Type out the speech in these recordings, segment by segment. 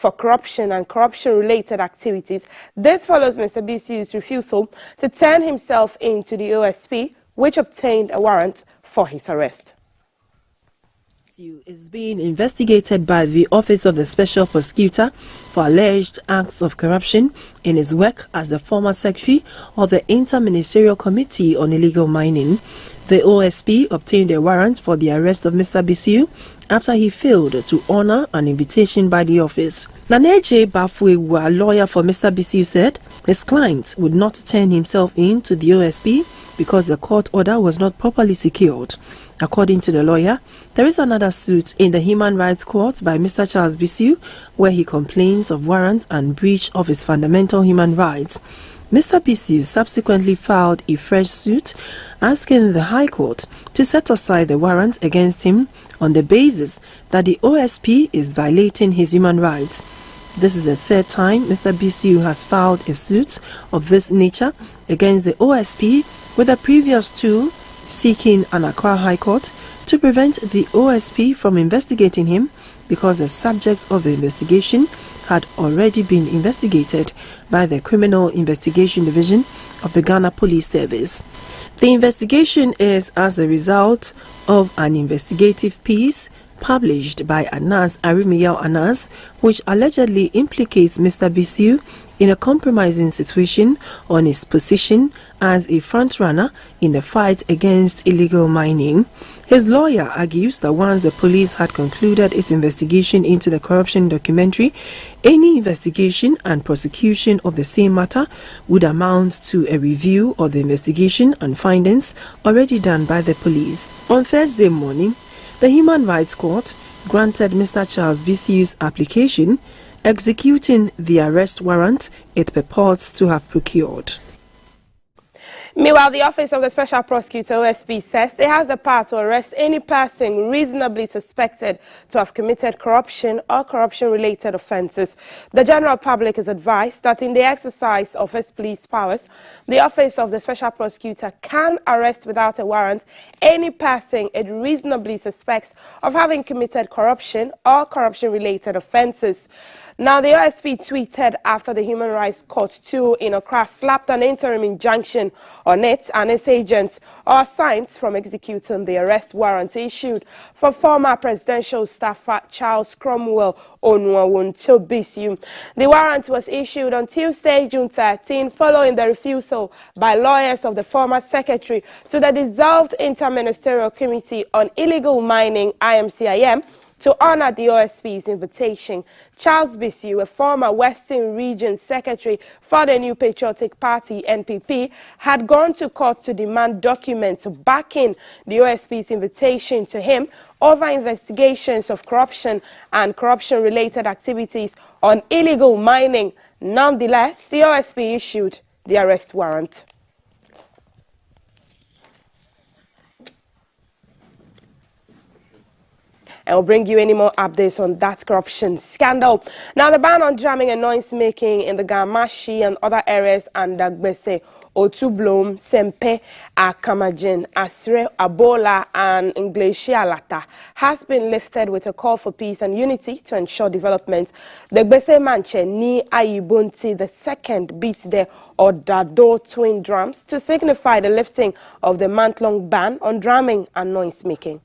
for corruption and corruption-related activities. This follows Mr. Bisiu's refusal to turn himself in to the OSP, which obtained a warrant for his arrest. Bisiu is being investigated by the Office of the Special Prosecutor for alleged acts of corruption in his work as the former secretary of the Inter-Ministerial Committee on Illegal Mining. The OSP obtained a warrant for the arrest of Mr. Bisiu after he failed to honor an invitation by the office. Naneje Bafwe, a lawyer for Mr. Bisiu, said his client would not turn himself in to the OSP because the court order was not properly secured. According to the lawyer, there is another suit in the Human Rights Court by Mr. Charles Bisiu where he complains of warrant and breach of his fundamental human rights. Mr. Bisiu subsequently filed a fresh suit asking the High Court to set aside the warrant against him on the basis that the OSP is violating his human rights. This is the third time Mr. Bisiu has filed a suit of this nature against the OSP, with the previous two seeking an Accra High Court to prevent the OSP from investigating him because the subject of the investigation had already been investigated by the Criminal Investigation Division of the Ghana Police Service. The investigation is as a result of an investigative piece published by Anas Arimiyao Anas, which allegedly implicates Mr. Bisiu in a compromising situation on his position as a frontrunner in the fight against illegal mining. His lawyer argues that once the police had concluded its investigation into the corruption documentary, any investigation and prosecution of the same matter would amount to a review of the investigation and findings already done by the police. On Thursday morning, the Human Rights Court granted Mr. Charles Bisiu's application, executing the arrest warrant it purports to have procured. Meanwhile, the Office of the Special Prosecutor, OSP, says it has the power to arrest any person reasonably suspected to have committed corruption or corruption-related offences. The general public is advised that in the exercise of its police powers, the Office of the Special Prosecutor can arrest without a warrant any person it reasonably suspects of having committed corruption or corruption-related offences. Now, the OSP tweeted after the Human Rights Court 2 in Accra slapped an interim injunction on it and its agents or assigns from executing the arrest warrant issued for former presidential staffer Charles Cromwell Onuawunto Bisiu. The warrant was issued on Tuesday, June 13, following the refusal by lawyers of the former secretary to the dissolved Inter-Ministerial Committee on Illegal Mining, IMCIM, to honor the OSP's invitation. Charles Bisiu, a former Western Region Secretary for the New Patriotic Party, NPP, had gone to court to demand documents backing the OSP's invitation to him over investigations of corruption and corruption-related activities on illegal mining. Nonetheless, the OSP issued the arrest warrant. And we'll bring you any more updates on that corruption scandal. Now, the ban on drumming and noise making in the Gamashi and other areas under Gbese, Otublom, Sempe, Akamajin, Asre, Abola, and Ingleshi Alata has been lifted with a call for peace and unity to ensure development. The Gbese Manche Ni Ayibunti II beats the Odado twin drums to signify the lifting of the month-long ban on drumming and noise making.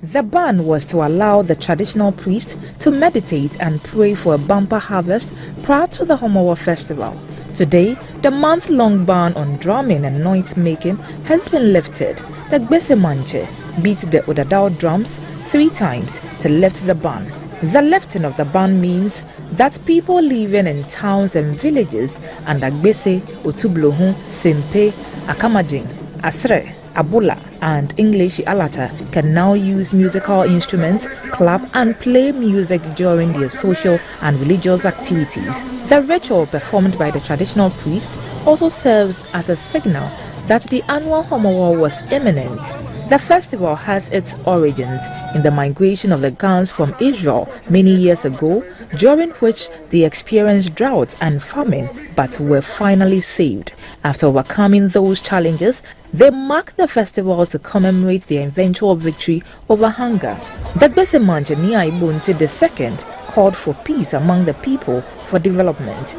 The ban was to allow the traditional priest to meditate and pray for a bumper harvest prior to the Homowa festival. Today, the month-long ban on drumming and noise making has been lifted. The Gbese Manche beat the Odadao drums 3 times to lift the ban. The lifting of the ban means that people living in towns and villages under Gbese, Otublohun, Sempe, Akamajin, Asre, Abola and Ingleshi Alata can now use musical instruments, clap and play music during their social and religious activities. The ritual performed by the traditional priest also serves as a signal that the annual Homowa was imminent. The festival has its origins in the migration of the Gans from Israel many years ago, during which they experienced drought and famine but were finally saved. After overcoming those challenges, they mark the festival to commemorate their eventual victory over hunger. The Gbese Manche Ni Ayibunti II called for peace among the people for development.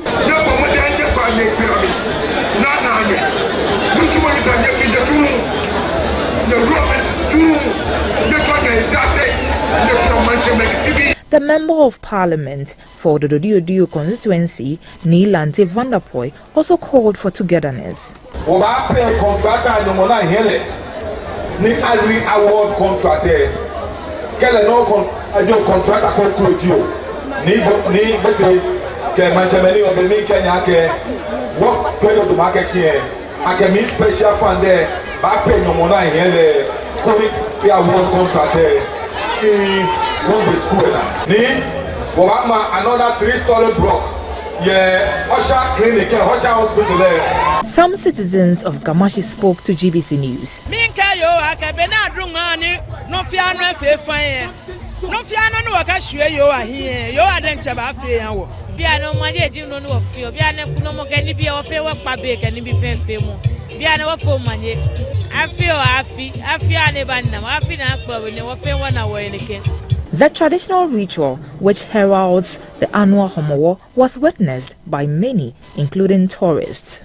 The Member of Parliament for the Dodiodio constituency, Neelante Vanderpoy, also called for togetherness. Award contract special fund there, back pay no money here, award contract another 3-story block. Yeah, Osha Clinic, Osha Hospital there. Some citizens of Gamashi spoke to GBC News. The traditional ritual, which heralds the annual Homowo, was witnessed by many, including tourists.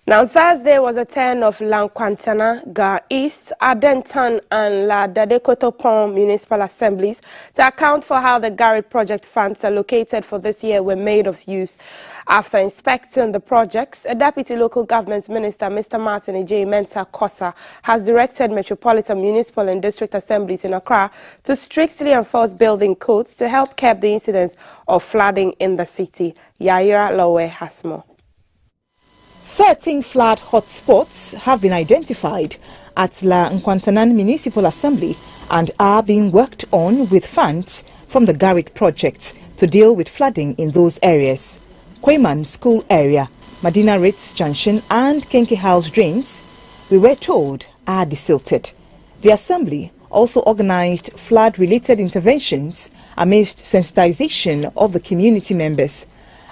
Now, Thursday was a turn of Lankwantana, Ga East, Adentan and La Dadekotopon municipal assemblies to account for how the Gary project funds allocated for this year were made of use. After inspecting the projects, a Deputy Local Government Minister, Mr. Martin J. Mensah Kosa, has directed Metropolitan Municipal and District Assemblies in Accra to strictly enforce building codes to help curb the incidence of flooding in the city. Yaira Lowe has more. 13 flood hotspots have been identified at La Nkwantanan Municipal Assembly and are being worked on with funds from the Garrett project to deal with flooding in those areas. Kweyman School area, Medina Ritz Junction and Kenke House drains, we were told, are desilted. The Assembly also organized flood-related interventions amidst sensitization of the community members.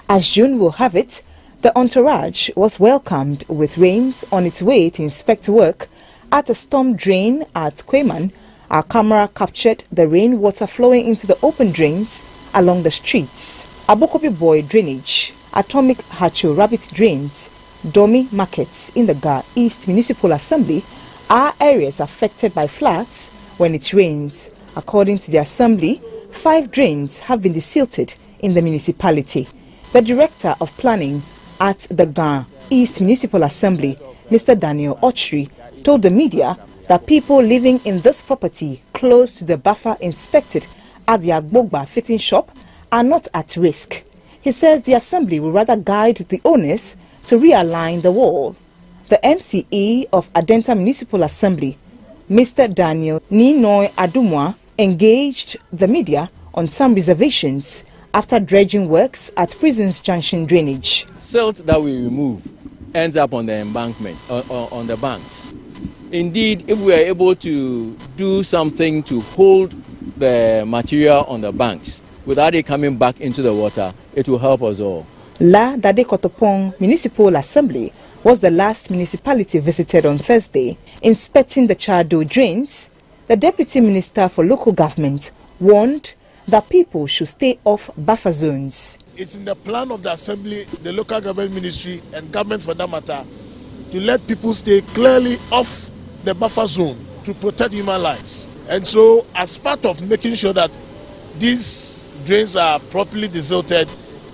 As June will have it, the entourage was welcomed with rains on its way to inspect work at a storm drain at Kweyman. Our camera captured the rainwater flowing into the open drains along the streets. Abokobi Boy Drainage, Atomic Hacho Rabbit Drains, Domi Markets in the Ga East Municipal Assembly are areas affected by floods when it rains. According to the Assembly, 5 drains have been desilted in the municipality. The Director of Planning at the Ga East Municipal Assembly, Mr. Daniel Ochri, told the media that people living in this property close to the buffer inspected at the Agbogba fitting shop are not at risk. He says the Assembly will rather guide the owners to realign the wall. The MCE of Adenta Municipal Assembly, Mr. Daniel Ninoy Adumwa, engaged the media on some reservations after dredging works at Prisons Junction drainage. Silt that we remove ends up on the embankment, on the banks. Indeed, if we are able to do something to hold the material on the banks without it coming back into the water, it will help us all. La Dadekotopon Municipal Assembly was the last municipality visited on Thursday. Inspecting the Chado drains, the Deputy Minister for Local Government warned that people should stay off buffer zones. It's in the plan of the Assembly, the Local Government Ministry and government for that matter, to let people stay clearly off the buffer zone to protect human lives. And so, as part of making sure that these drains are properly desilted,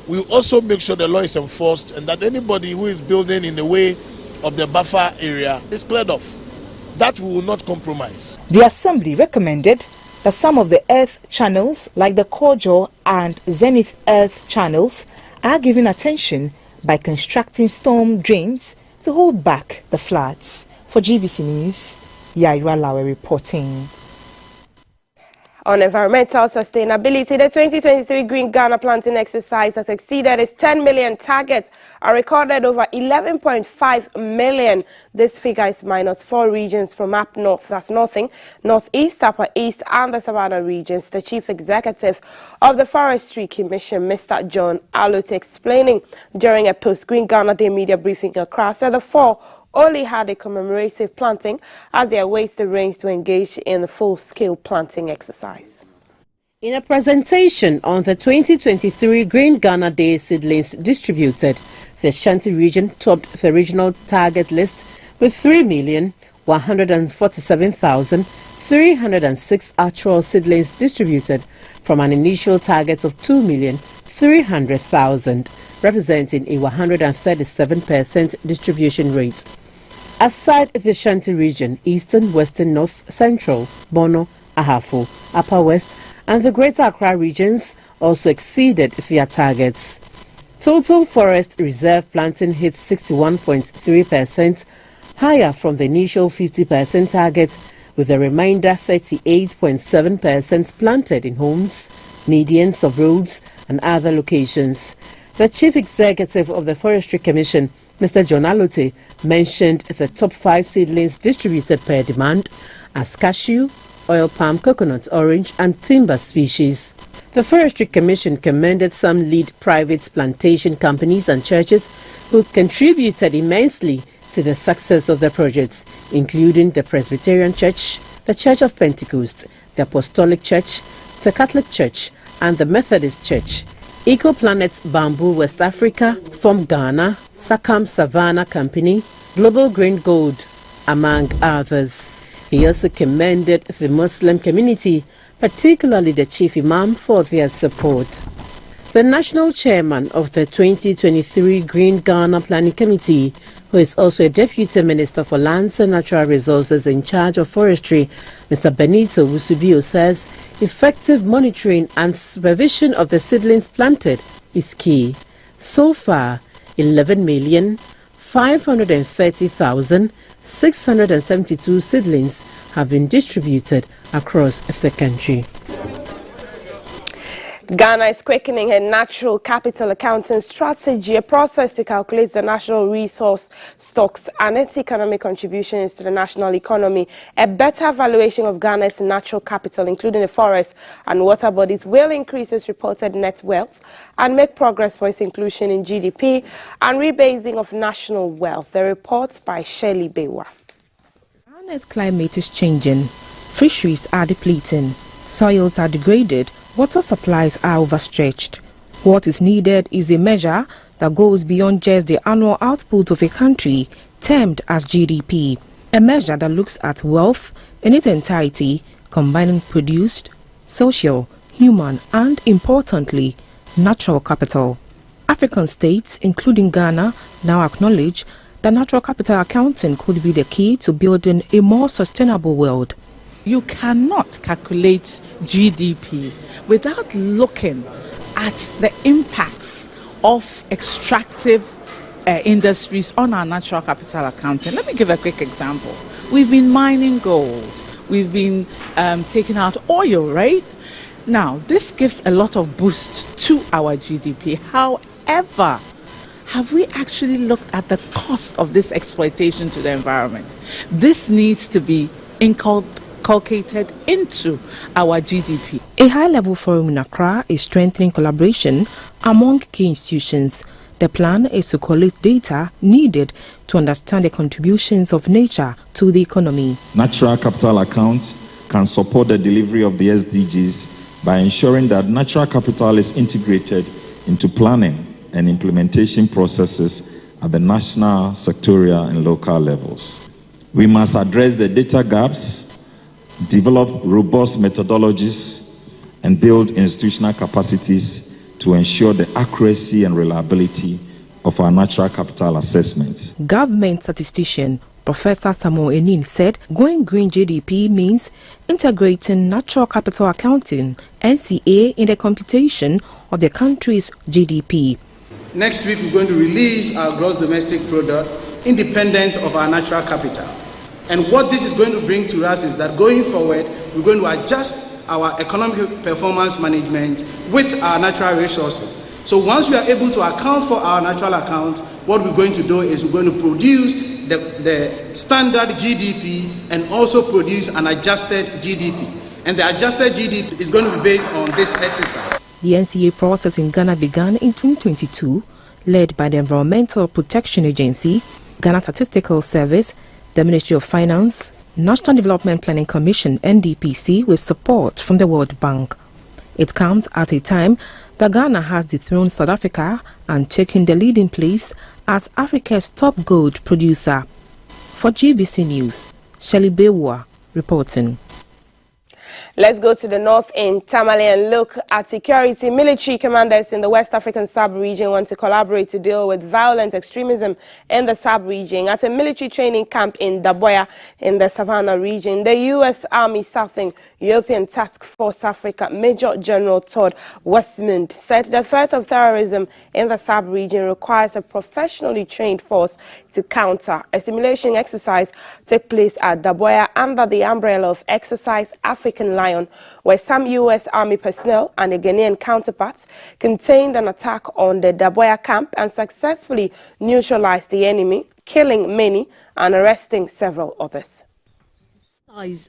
we also make sure the law is enforced and that anybody who is building in the way of the buffer area is cleared off. That we will not compromise. The Assembly recommended that some of the earth channels, like the Kojo and Zenith earth channels, are given attention by constructing storm drains to hold back the floods. For GBC News, Yaira Lawe reporting. On environmental sustainability, the 2023 Green Ghana planting exercise has exceeded its 10 million target and recorded over 11.5 million. This figure is minus 4 regions from up north, that's Northing, Northeast, Upper East and the Savannah regions. The Chief Executive of the Forestry Commission, Mr. John Alute, explaining during a post-Green Ghana Day media briefing in Accra, said the 4 only had a commemorative planting as they await the rains to engage in the full-scale planting exercise. In a presentation on the 2023 Green Ghana Day seedlings distributed, the Ashanti region topped the regional target list with 3,147,306 actual seedlings distributed from an initial target of 2,300,000, representing a 137% distribution rate. Aside the Ashanti region, Eastern, Western, North, Central, Bono, Ahafo, Upper West, and the Greater Accra regions also exceeded their targets. Total forest reserve planting hit 61.3%, higher from the initial 50% target, with the remainder 38.7% planted in homes, medians of roads and other locations. The Chief Executive of the Forestry Commission, Mr. John Alote, mentioned the top 5 seedlings distributed per demand as cashew, oil palm, coconut, orange and timber species. The Forestry Commission commended some lead private plantation companies and churches who contributed immensely to the success of the projects, including the Presbyterian Church, the Church of Pentecost, the Apostolic Church, the Catholic Church and the Methodist Church. EcoPlanet Bamboo West Africa, from Ghana, Sakam Savannah Company, Global Green Gold, among others. He also commended the Muslim community, particularly the Chief Imam, for their support. The national chairman of the 2023 Green Ghana Planning Committee, who is also a Deputy Minister for Lands and Natural Resources in charge of forestry, Mr. Benito Wusubio, says effective monitoring and supervision of the seedlings planted is key. So far, 11,530,672 seedlings have been distributed across the country. Ghana is quickening her natural capital accounting strategy, a process to calculate the national resource stocks and its economic contributions to the national economy. A better valuation of Ghana's natural capital, including the forest and water bodies, will increase its reported net wealth and make progress for its inclusion in GDP and rebasing of national wealth. The report by Shirley Bewa. Ghana's climate is changing. Fisheries are depleting. Soils are degraded. Water supplies are overstretched. What is needed is a measure that goes beyond just the annual output of a country, termed as GDP. A measure that looks at wealth in its entirety, combining produced, social, human and, importantly, natural capital. African states, including Ghana, now acknowledge that natural capital accounting could be the key to building a more sustainable world. You cannot calculate GDP without looking at the impact of extractive industries on our natural capital accounting. Let me give a quick example. We've been mining gold. We've been taking out oil, right? Now, this gives a lot of boost to our GDP. However, have we actually looked at the cost of this exploitation to the environment? This needs to be inculcated into our GDP. A high-level forum in Accra is strengthening collaboration among key institutions. The plan is to collect data needed to understand the contributions of nature to the economy. Natural capital accounts can support the delivery of the SDGs by ensuring that natural capital is integrated into planning and implementation processes at the national, sectorial and local levels. We must address the data gaps, develop robust methodologies and build institutional capacities to ensure the accuracy and reliability of our natural capital assessments. Government statistician Professor Samuel Enin said going green GDP means integrating natural capital accounting, NCA, in the computation of the country's GDP. Next week we're going to release our gross domestic product independent of our natural capital. And what this is going to bring to us is that going forward, we're going to adjust our economic performance management with our natural resources. So once we are able to account for our natural account, what we're going to do is we're going to produce the standard GDP and also produce an adjusted GDP. And the adjusted GDP is going to be based on this exercise. The NCA process in Ghana began in 2022, led by the Environmental Protection Agency, Ghana Statistical Service, the Ministry of Finance, National Development Planning Commission (NDPC), with support from the World Bank. It comes at a time that Ghana has dethroned South Africa and taken the leading place as Africa's top gold producer. For GBC News, Shelley Bewa reporting. Let's go to the north in Tamale and look at security. Military commanders in the West African sub-region want to collaborate to deal with violent extremism in the sub-region. At a military training camp in Daboya in the Savannah region, the U.S. Army Southern European Task Force Africa Major General Todd Westmond said the threat of terrorism in the sub-region requires a professionally trained force to counter. A simulation exercise took place at Daboya under the umbrella of Exercise African Lion, where some U.S. Army personnel and a Ghanaian counterparts contained an attack on the Daboya camp and successfully neutralized the enemy, killing many and arresting several others.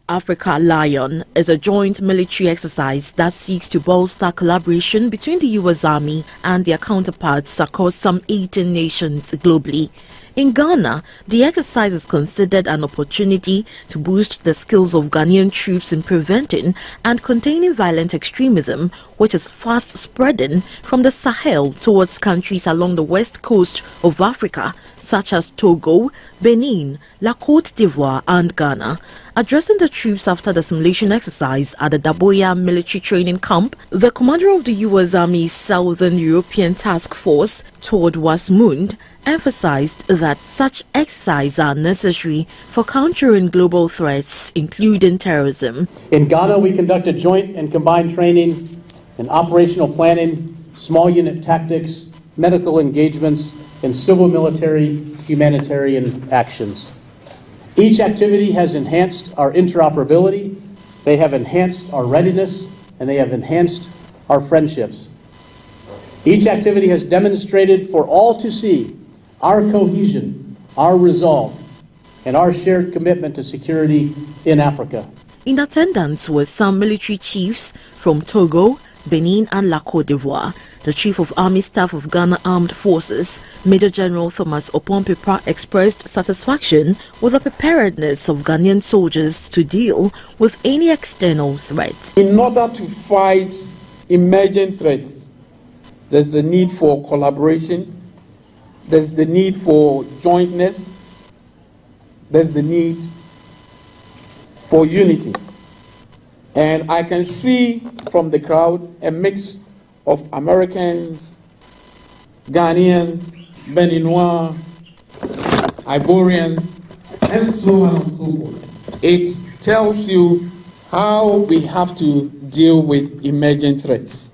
Africa Lion is a joint military exercise that seeks to bolster collaboration between the U.S. Army and their counterparts across some 18 nations globally. In Ghana, the exercise is considered an opportunity to boost the skills of Ghanaian troops in preventing and containing violent extremism, which is fast spreading from the Sahel towards countries along the west coast of Africa, such as Togo, Benin, La Côte d'Ivoire and Ghana. Addressing the troops after the simulation exercise at the Daboya military training camp, the commander of the U.S. Army Southern European Task Force, Todd Westmond, emphasized that such exercises are necessary for countering global threats, including terrorism. In Ghana, we conducted joint and combined training in operational planning, small unit tactics, medical engagements, and civil military humanitarian actions. Each activity has enhanced our interoperability, they have enhanced our readiness, and they have enhanced our friendships. Each activity has demonstrated for all to see our cohesion, our resolve, and our shared commitment to security in Africa. In attendance were some military chiefs from Togo, Benin and La Côte d'Ivoire. The Chief of Army Staff of Ghana Armed Forces, Major General Thomas Opon-Pepra, expressed satisfaction with the preparedness of Ghanaian soldiers to deal with any external threat. In order to fight emerging threats, there's a need for collaboration, there's the need for jointness, there's the need for unity. And I can see from the crowd a mix of Americans, Ghanaians, Beninois, Ivorians, and so on and so forth. It tells you how we have to deal with emerging threats.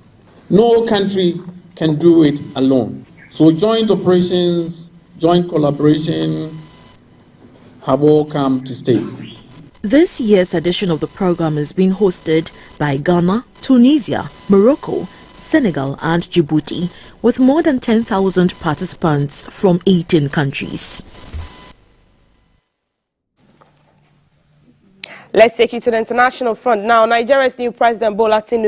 No country can do it alone. So joint operations, joint collaboration have all come to stay. This year's edition of the program is being hosted by Ghana, Tunisia, Morocco, Senegal and Djibouti, with more than 10,000 participants from 18 countries. Let's take you to the international front now. Nigeria's new President Bola Tinubu